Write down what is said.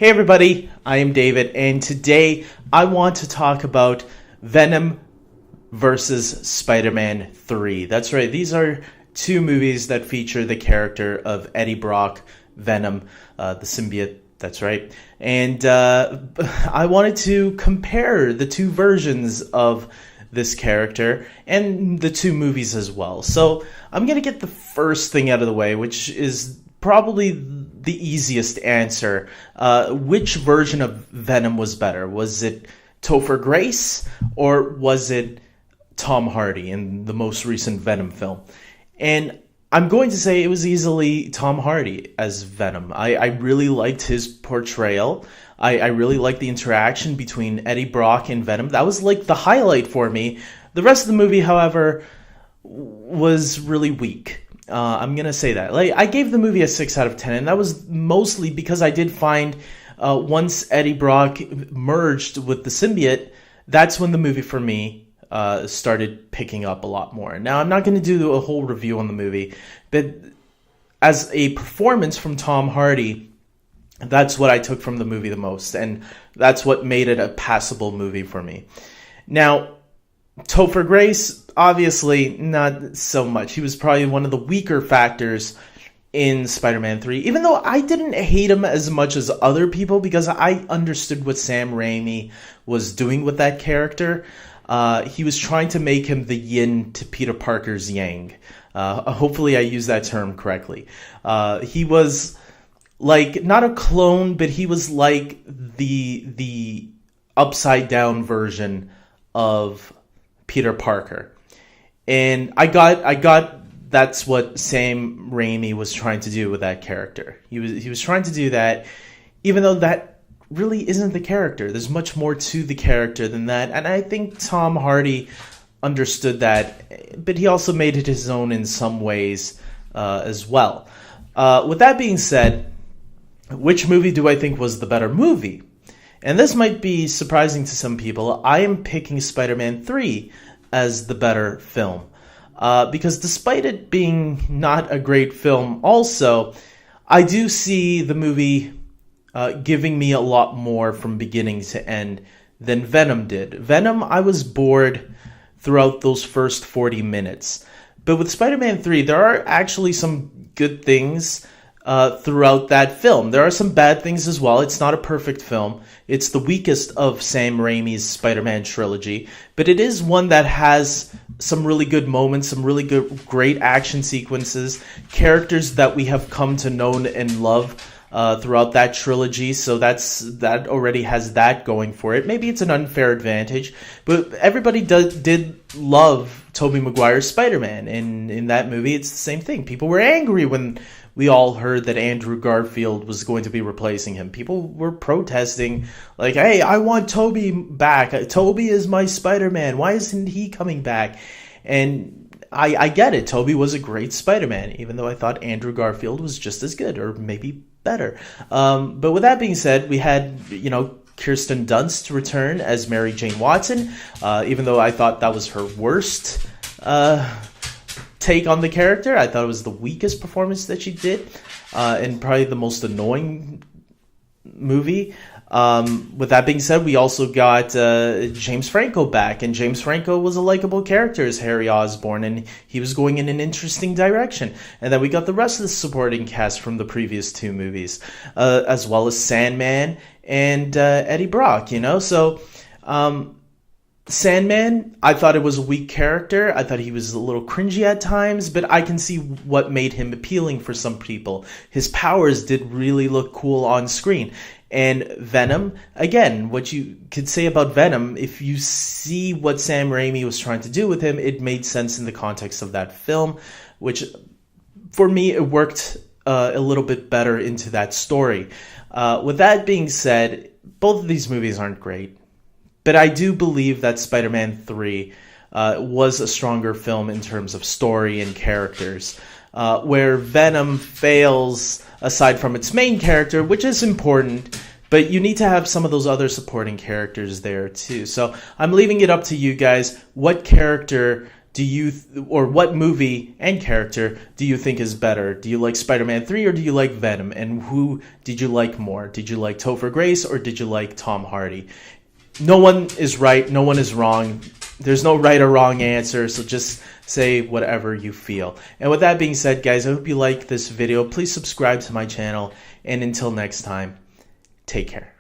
Hey everybody, I am David, and today I want to talk about Venom versus Spider-Man 3. That's right, these are two movies that feature the character of Eddie Brock, Venom, the symbiote, that's right. And I wanted to compare the two versions of this character and the two movies as well. So I'm going to get the first thing out of the way, which is probably the easiest answer. Which version of Venom was better? Was it Topher Grace or was it Tom Hardy in the most recent Venom film? And I'm going to say it was easily Tom Hardy as Venom. I really liked his portrayal. I really liked the interaction between Eddie Brock and Venom. That was like the highlight for me. The rest of the movie, however, was really weak. I'm going to say that. Like, I gave the movie a 6 out of 10, and that was mostly because I did find once Eddie Brock merged with the symbiote, that's when the movie for me started picking up a lot more. Now, I'm not going to do a whole review on the movie, but as a performance from Tom Hardy, that's what I took from the movie the most, and that's what made it a passable movie for me. Now, Topher Grace, obviously not so much. He was probably one of the weaker factors in Spider-Man 3, even though I didn't hate him as much as other people because I understood what Sam Raimi was doing with that character. He was trying to make him the yin to Peter Parker's yang. Hopefully I use that term correctly. He was like not a clone, but he was like the upside down version of Peter Parker. And I got that's what Sam Raimi was trying to do with that character. He was trying to do that, even though that really isn't the character. There's much more to the character than that. And I think Tom Hardy understood that, but he also made it his own in some ways as well. With that being said, which movie do I think was the better movie? And this might be surprising to some people. I am picking Spider-Man 3 as the better film. Because despite it being not a great film also, I do see the movie giving me a lot more from beginning to end than Venom did. Venom, I was bored throughout those first 40 minutes. But with Spider-Man 3, there are actually some good things throughout that film. There are some bad things as well. It's not a perfect film. It's the weakest of Sam Raimi's Spider-Man trilogy, but it is one that has some really good moments, some really great action sequences, characters that we have come to know and love throughout that trilogy. So that already has that going for it. Maybe it's an unfair advantage, but everybody did love Tobey Maguire's Spider-Man. In that movie, it's the same thing. People were angry when we all heard that Andrew Garfield was going to be replacing him. People were protesting, like, hey, I want Tobey back. Tobey is my Spider-Man. Why isn't he coming back? And I get it. Tobey was a great Spider-Man, even though I thought Andrew Garfield was just as good, or maybe better. But with that being said, we had, Kirsten Dunst return as Mary Jane Watson, even though I thought that was her worst take on the character. I thought it was the weakest performance that she did, and probably the most annoying movie. With that being said, we also got James Franco back, and James Franco was a likable character as Harry Osborn, and he was going in an interesting direction. And then we got the rest of the supporting cast from the previous two movies, as well as Sandman and Eddie Brock, So, Sandman, I thought it was a weak character. I thought he was a little cringy at times, but I can see what made him appealing for some people. His powers did really look cool on screen. And Venom, again, what you could say about Venom, if you see what Sam Raimi was trying to do with him, it made sense in the context of that film, which for me, it worked a little bit better into that story. With that being said, both of these movies aren't great. But I do believe that Spider-Man 3 was a stronger film in terms of story and characters, where Venom fails aside from its main character, which is important, but you need to have some of those other supporting characters there too. So I'm leaving it up to you guys. What character or what movie and character do you think is better? Do you like Spider-Man 3 or do you like Venom? And who did you like more? Did you like Topher Grace or did you like Tom Hardy? No one is right, no one is wrong. There's no right or wrong answer, so just say whatever you feel. And with that being said, guys, I hope you like this video. Please subscribe to my channel, and until next time, take care.